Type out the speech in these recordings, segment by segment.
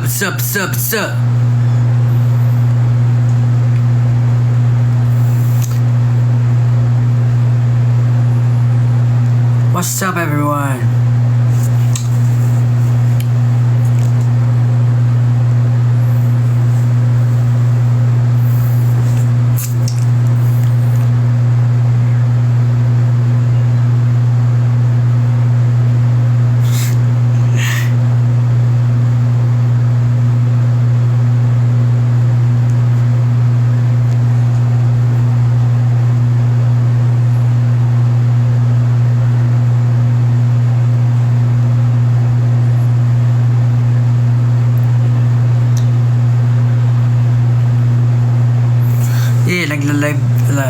Sup. What's up, everyone?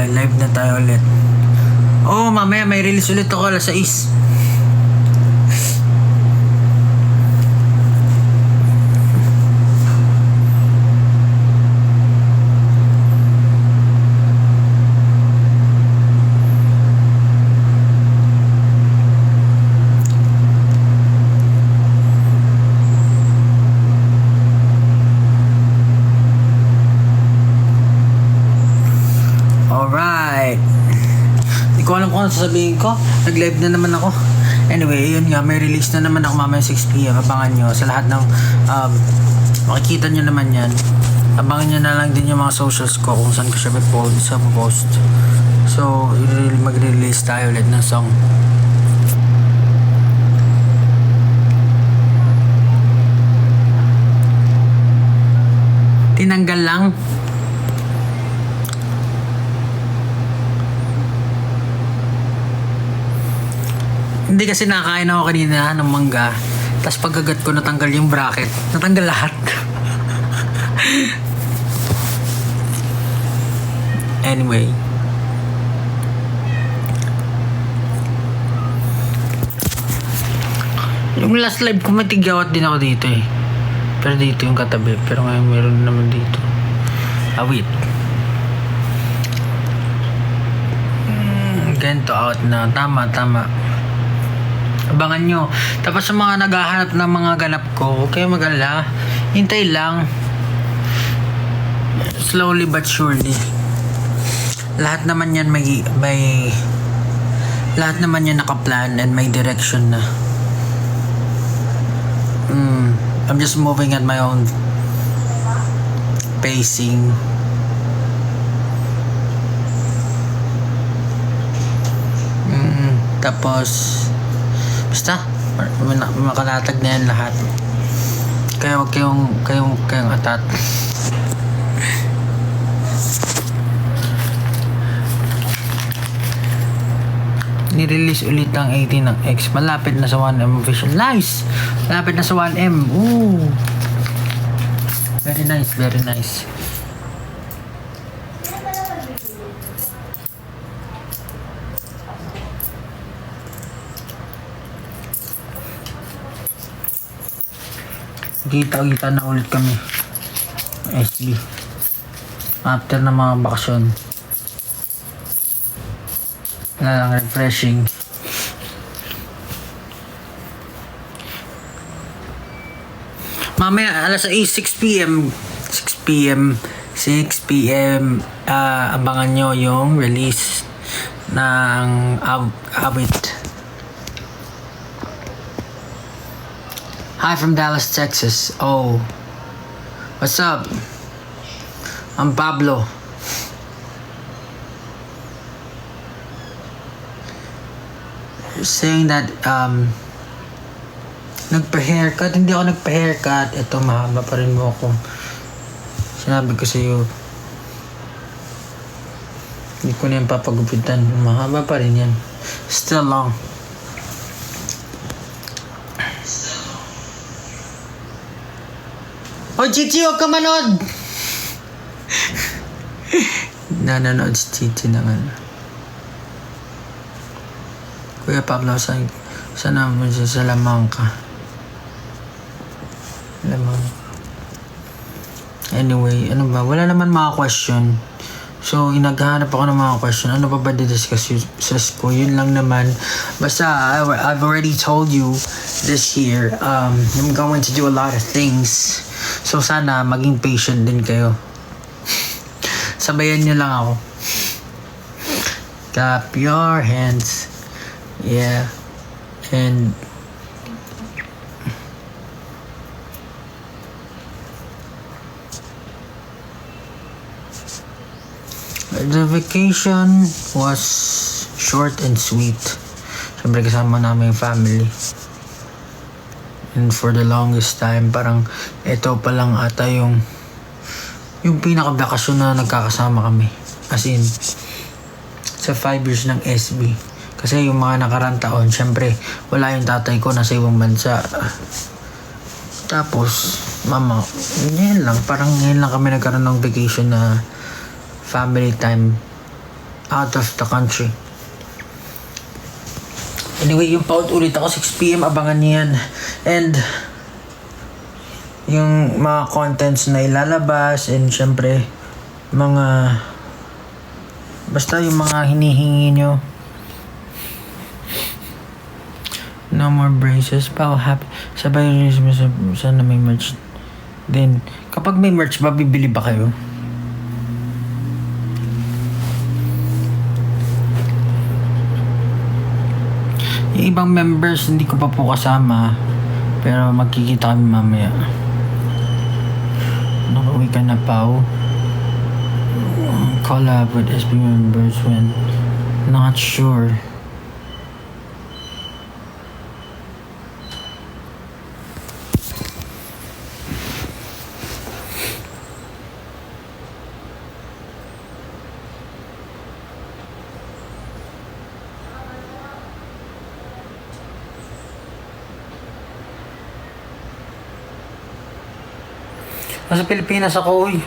Live na tayo ulit. Oh, mamaya may release ulit ako alas 6. Hindi ko alam kung ano sasabihin ko. Nag-live na naman ako. Anyway, yun nga, may release na naman ako mamaya 6pm. Abangan nyo sa lahat ng makikita nyo naman yan. Abangan nyo na lang din yung mga socials ko kung saan ko siya post. So, mag-release tayo ulit ng song. Tinanggal lang. Hindi kasi nakain ako kanina ng mangga. Tapos pagkagat ko natanggal yung bracket. Natanggal lahat. Anyway. Yung last live ko may tigyawat din ako dito eh. Pero dito yung katabi. Pero ngayon meron naman dito. Wait. Ganito out na. Tama. Abangan nyo. Tapos sa mga naghahanap ng mga ganap ko, huwag kayo mag-alala. Hintay lang. Slowly but surely. Lahat naman yan lahat naman yan nakaplan and may direction na. I'm just moving at my own pacing. Tapos basta makalatag na yan lahat. Kaya huwag kayong atat. Nirelease ulit ang 18 ng X. Malapit na sa 1M official. Nice! Malapit na sa 1M. Ooh! Very nice. Kita na ulit kami SB after na mga bakasyon. Wala lang, refreshing. Mamaya alas 6pm abangan nyo yung release ng Awit. Hi from Dallas, Texas. Oh, what's up? I'm Pablo. You're saying that nagpa-haircut. Hindi ako nagpa-haircut. Ito, mahaba pa rin mo ako. Sinabi ko sa iyo, hindi ko na yung papagupitan. Mahaba pa rin yan. Still long. Oh, Chichi, huwag ka manood! Nanonood si Chichi naman. Kuya Pablo, saan naman siya sa Lamangka? Anyway, ano ba? Wala naman mga question. So, naghahanap ako ng mga question. Ano pa ba di-discuss ko? Yun lang naman. Basta, I've already told you this year, I'm going to do a lot of things. So, sana maging patient din kayo. Sabayan nyo lang ako. Clap your hands. Yeah. And the vacation was short and sweet. Siyempre kasama namin yung family. And for the longest time, parang ito pa lang ata yung pinaka-bakasyon na nagkakasama kami. As in, sa 5 years ng SB. Kasi yung mga nakarang taon, siyempre, wala yung tatay ko, nasa ibang bansa. Tapos, mama, ngayon lang, parang ngayon lang kami nagkaroon ng vacation na family time out of the country. Anyway, yung paut ulit ako 6 PM, abangan niyo yan. And yung mga contents na ilalabas and syempre basta yung mga hinihingi nyo. No more braces pa. Happy. Sabay rin sana may merch. Then, kapag may merch ba, bibili ba kayo? Yung ibang members, hindi ko pa po kasama. Pero magkikita kami mamaya. Nakauwi ka na, Pao. Collab with SB members when not sure. Nasa Pilipinas ako, uy.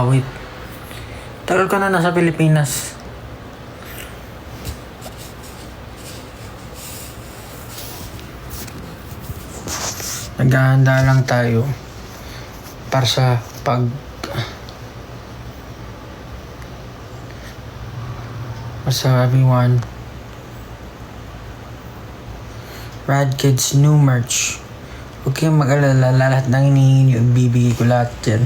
Wait. Tagal ko na nasa Pilipinas. Naghahanda lang tayo para sa What's up, everyone? Rad Kids new merch. Huwag kayong mag-alala, lahat ng hinihingi nyo, bibigay ko lahat yan.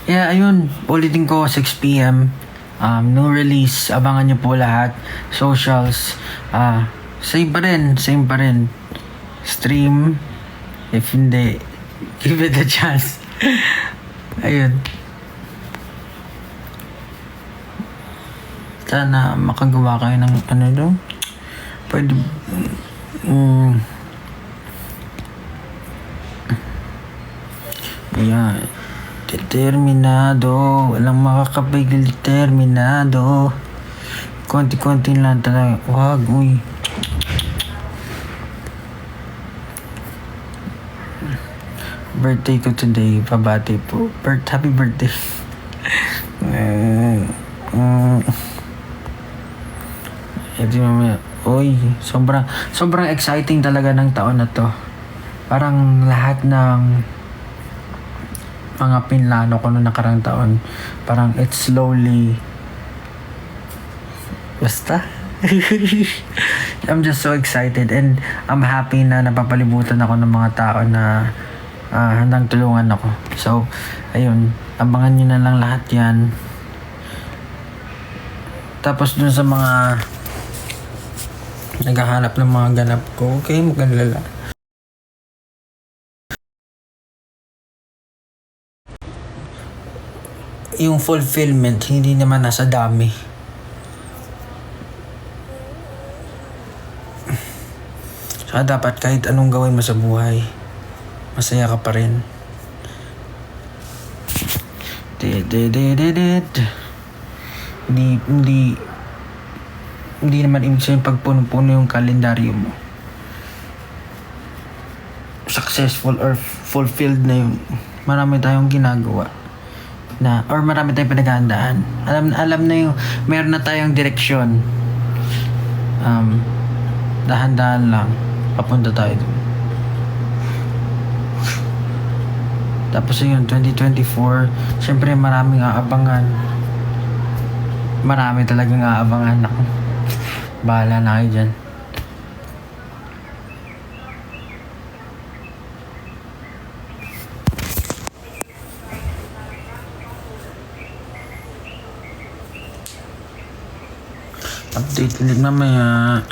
Yeah, ayun, ulitin ko 6 PM. New release, abangan nyo po lahat. Socials, same pa rin. Stream, if hindi, give it a chance. Ayun. Sana makagawa kayo ng ano doon. Pwede yeah. Determinado. Walang makakapigil. Determinado. Konti-konti lang talaga. Wag, uy. Birthday ko today. Pabati po. Happy birthday. Ito mamaya. Uy, sobrang exciting talaga ng taon na to. Parang lahat ng mga pinlano ko noong nakarang taon, parang it's slowly basta. I'm just so excited and I'm happy na napapalibutan ako ng mga tao na handang tulungan ako. So, ayun, abangan nyo na lang lahat yan. Tapos dun sa mga naghahanap ng mga ganap ko, okay, magalala. Yung fulfillment, hindi naman nasa dami. Saka dapat kahit anong gawin mo sa buhay, masaya ka pa rin. Hindi naman ibig sabihin pagpuno-puno yung kalendaryo mo, successful or fulfilled na yun. Marami tayong ginagawa na, or marami tayong pinaghandaan. Alam na yung meron na tayong direksyon. Dahan-dahan lang papunta tayo dun. Tapos yun, 2024, syempre maraming aabangan. Marami talagang aabangan. Ako, bahala na kayo dyan. Update ulit mamaya.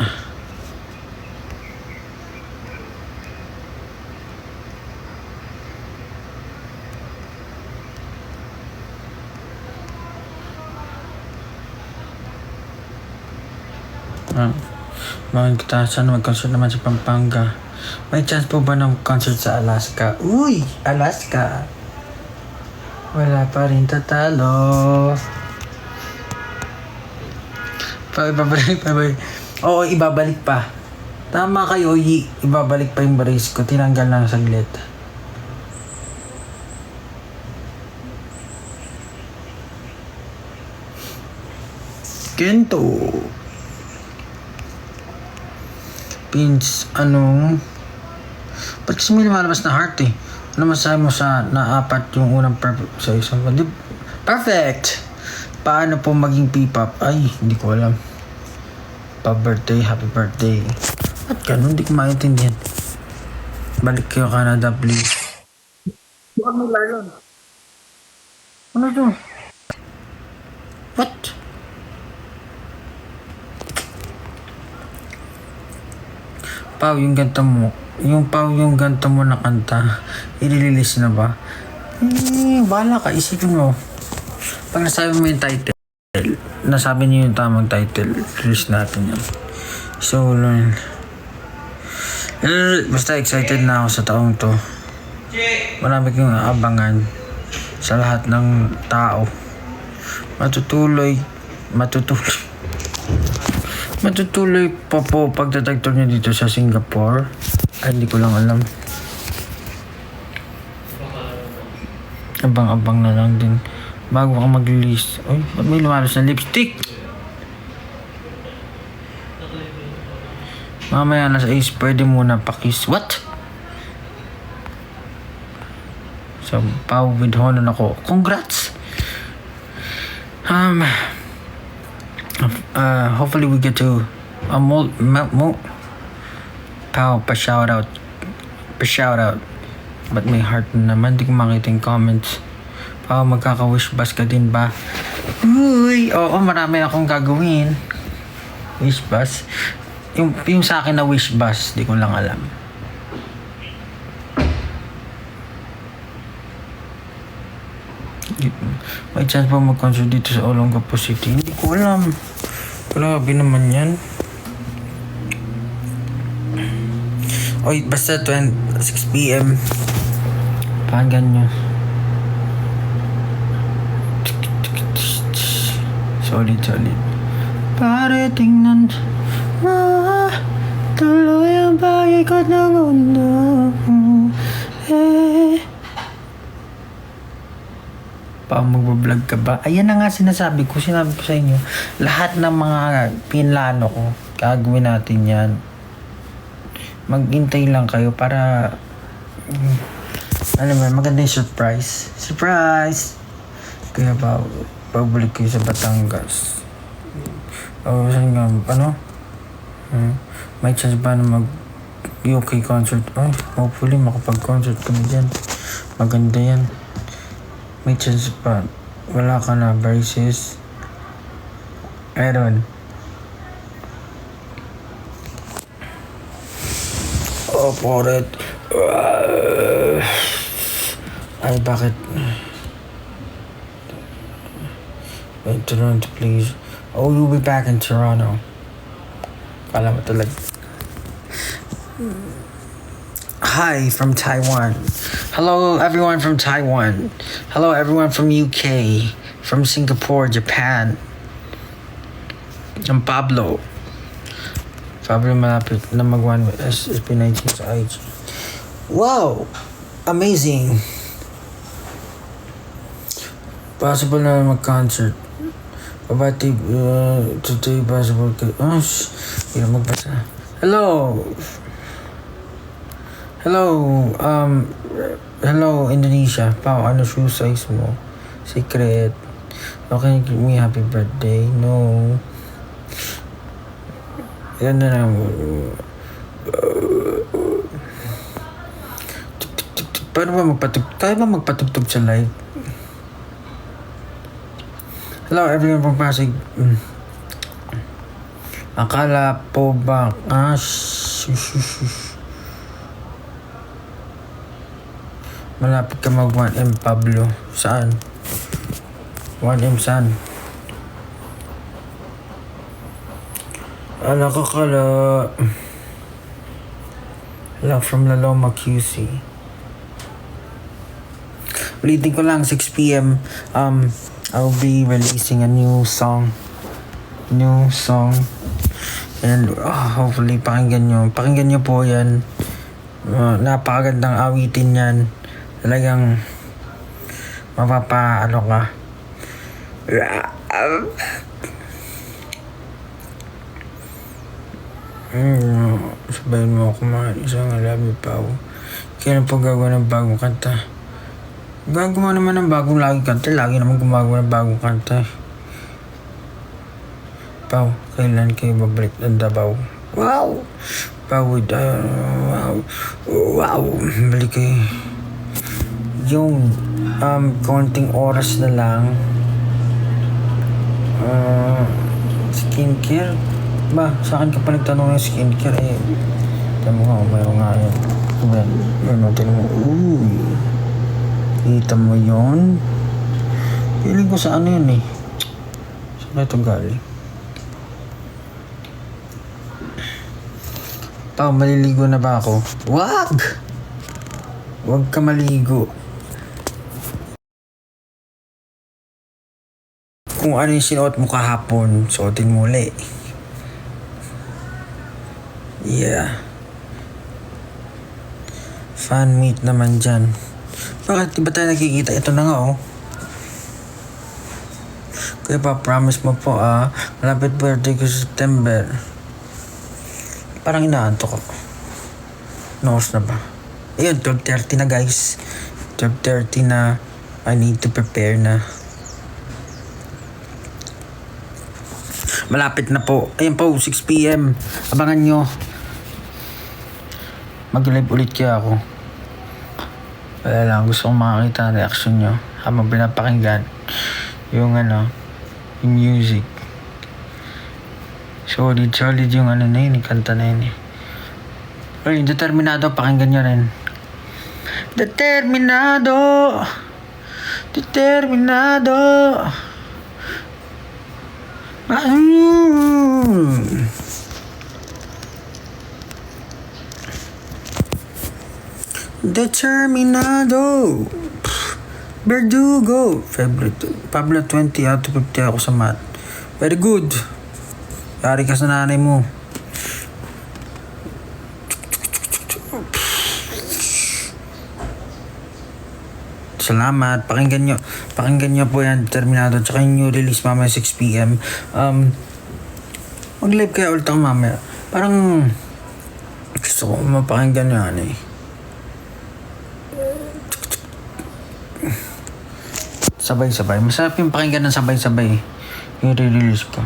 Bakit kita saan mag-concert naman sa Pampanga? May chance po ba ng concert sa Alaska? Uy! Alaska! Wala pa rin tatalo. Ibabalik pa ba? Oo, ibabalik pa. Tama kayo, ibabalik pa yung brace ko. Tinanggal lang saglit. Kento. Pins, ba't kasi may lumalabas na heart eh? Ano masabi mo sa naapat yung unang perfect sa isang perfect! Paano po maging P-pop? Ay, hindi ko alam. Pa-birthday, happy birthday. At ganun, hindi ko maintindihan. Balik kayo Canada, please. Bukan mo lalon. Ano to? What? Pau, yung ganta mo. Yung ganta mo na kanta. I-release na ba? Bahala ka. Isipin mo. Pag nasabi mo yung title, nasabi niyo yung tamang title, release natin yan. So, basta excited na ako sa taong to. Marami kong aabangan sa lahat ng tao. Matutuloy pa po pagtatagtor niya dito sa Singapore. Ay, hindi ko lang alam. Abang-abang na lang din bago ka mag-release. Uy, ba't may lumalas na lipstick? Mamaya na sa Ace, pwede muna pakis. What? So, Pau with Honon ako. Congrats! Hopefully we get to Pau, pa-shout out. But may heart na naman, di ko makita yung comments. Pau, magkaka-wish bus ka din ba? Uy, oo, marami akong gagawin. Wish bus? Yung sa akin na wish bus, di ko lang alam. May chance pa mag-concert dito sa Olongapo City? Hindi ko alam. Grabe naman yan. Oy, basta 6 p.m. Pakinggan nyo. Solid. Pare tingnan tuloy ang pag-ikot ng mundo. Magbablog ka ba? Ayan na nga sinabi ko sa inyo. Lahat ng mga pinlano ko, gagawin natin yan. Maghintay lang kayo para maganda yung surprise. Kaya pagbalik kayo sa Batangas. Saan nga, may chance ba na mag-UK concert? Hopefully makapag-concert kami dyan. Maganda yan. May chance pa. Wala ka na braces. Meron. Poret. Ay, bakit? Wait, Toronto, please. Oh, you'll be back in Toronto. Kala mo talaga. Hi from Taiwan. Hello everyone from Taiwan. Hello everyone from UK, from Singapore, Japan. I'm Pablo malapit na mag-1 with SP19 sa IG. Wow! Amazing! Possible na mag-concert. Babati today possible ka. Hindi na magbasa. Hello! Hello, hello Indonesia. Pao, ano shoe size mo? Secret. Okay, give me happy birthday. No. Yan na lang. Paano ba magpatugtog? Tayo ba magpatugtog sa live? Hello everyone from Pasig. Akala po ba? Malapit ka mag 1M Pablo. Saan? 1M saan? Ala ka kala. Hello from Laloma QC. Ulitin ko lang 6 PM. I'll be releasing a new song. And hopefully pakinggan nyo po yan. Napakagandang awitin yan. Talagang mapapaano ka. Sabayin mo ako mga isang alabi pa ako. Kailan po gagawa ng bagong kanta? Gagawa naman ng bagong lagi kanta. Lagi naman gumagawa ng bagong kanta. Pao, kailan kayo babalik ng Davao? Wow! Pao, wow! Balik kayo. Yung, konting oras na lang. Skincare? Ba, sa akin ka pa nagtanong yung skincare eh. Tama nga, mayroon nga yan. Mayroon natin mo. Kita mo yun? Piling ko sa ano yun eh. Saan ito galing? Pao, maliligo na ba ako? Wag ka maligo. Kung ano yung sinuot mo kahapon, suotin mo ulit. Yeah. Fan meet naman dyan. Bakit di ba tayo nakikita? Ito na nga oh. Kaya pa, promise mo po malapit birthday ko sa September. Parang inaantok ako. Noos na ba? Ayun, 12:30 na guys. 12:30 na. I need to prepare na. Malapit na po. Ayun po, 6 PM. Abangan nyo. Mag-live ulit kaya ako. Wala lang, gusto kong makakita ang reaction nyo habang pinapakinggan yung yung music. Solid yung na yun, yung kanta na yun eh. Ay, Determinado, pakinggan nyo rin. Determinado. Determinado. Verdugo. Favorite. Pablo 20 out of 50 ako sa math. Very good. Yari ka sa nanay mo. Salamat. Pakinggan nyo po yan. Determinado. Tsaka yung new release mamaya 6 PM. Mag-live kaya ulit ako mamaya. Parang gusto ko mapakinggan nyo eh. Sabay-sabay. Masarap yung pakinggan ng sabay-sabay. Yung re-release ko.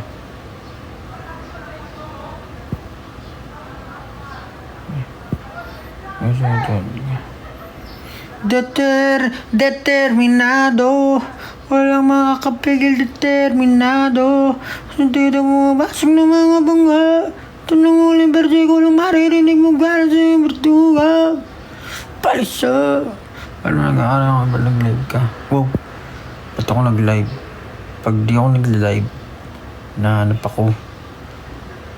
Determinado. Walang makakapigil, determinado. Sentido mo basag ng mga bangga. Ito nang uling bertigo lang maririnig mo gano'n sa iyong bertuga. Palisa. Ano nag-aaral ka ba nag-live ka? Wow. Ba't ako nag-live? Pag di ako nag-live, nahanap ako.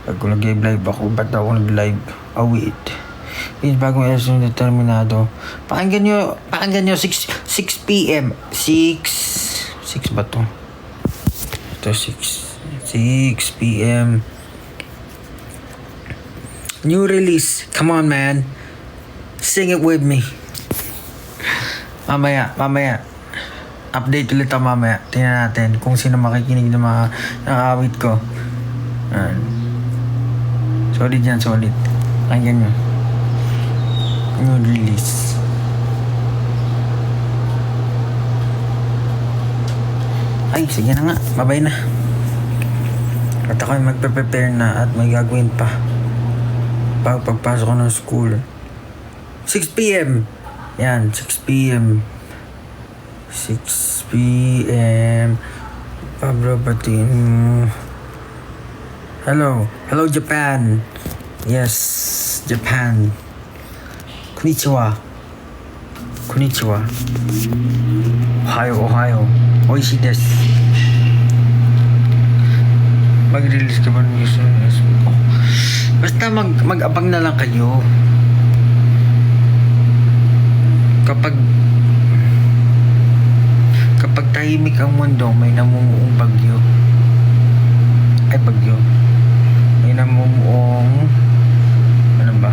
Pag nag-live ako, ba't ako nag-live? Oh wait. Yung bagong episode ng Determinado. Pakinggan nyo 6 PM. 6 ba to? Ito 6 PM. New release. Come on man. Sing it with me. Mamaya. Update ulit ako mamaya. Tingnan natin kung sino makikinig ng mga awit ko. Solid yan, solid. Pakinggan nyo. New release. Ay, sige na nga. Bye-bye na. At ako'y magpe-prepare na at may gagawin pa. Pagpasok ko ng school. 6 p.m. Yan, 6 p.m. 6 p.m. Pablo Patin. Hello. Hello, Japan. Yes, Japan. Konnichiwa. Konnichiwa. Ohio, Ohio. Oishi desu. Mag-release ka ba ng news ng SB ko? Basta mag-abang na lang kayo. Kapag tahimik ang mundo, may namumuong bagyo. Ay, bagyo. May namumuong ano ba?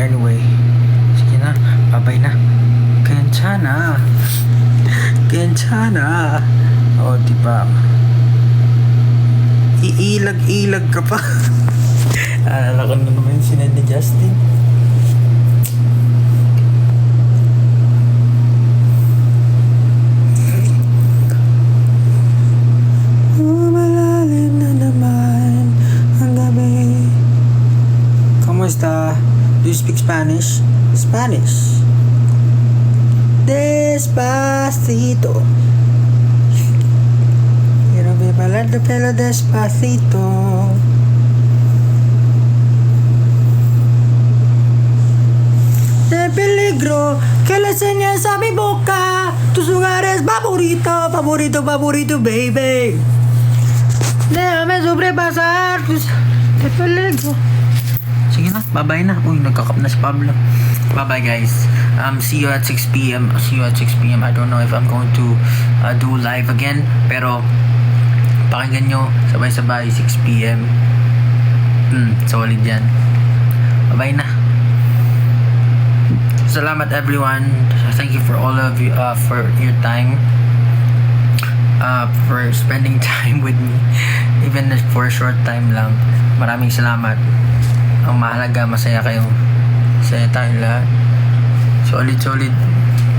Anyway, sige na, bye-bye na. Kenchana. Kenchana. O, diba? Iilag-ilag ka pa. Alala ko na naman yung sinad ni Justin. Malalim na naman ang gabi. Kamusta? Do you speak Spanish? Spanish. Despacito. Quiero ver bailar de pelo despacito. De peligro que le enseñes a mi boca tus lugares favorito, favorito, favorito, baby. Déjame sobrepasar tus de peligro. Sige na, bye-bye na. Uy, nagkakap na si Pablo. Bye-bye, guys. See you at 6 p.m. See you at 6 p.m. I don't know if I'm going to do live again. Pero, pakinggan nyo, sabay-sabay, 6 p.m. Solid yan. Bye-bye na. Salamat, everyone. Thank you for all of you, for your time. For spending time with me. Even for a short time lang. Maraming salamat. Ang mahalaga, masaya kayo. Masaya tayong lahat. Solid.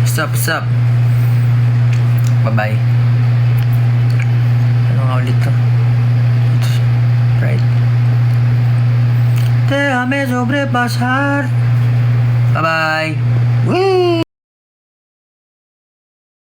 Stop. Bye-bye. Ano nga ulit to? Right. Déjame sobrepasar. Bye-bye. Woo!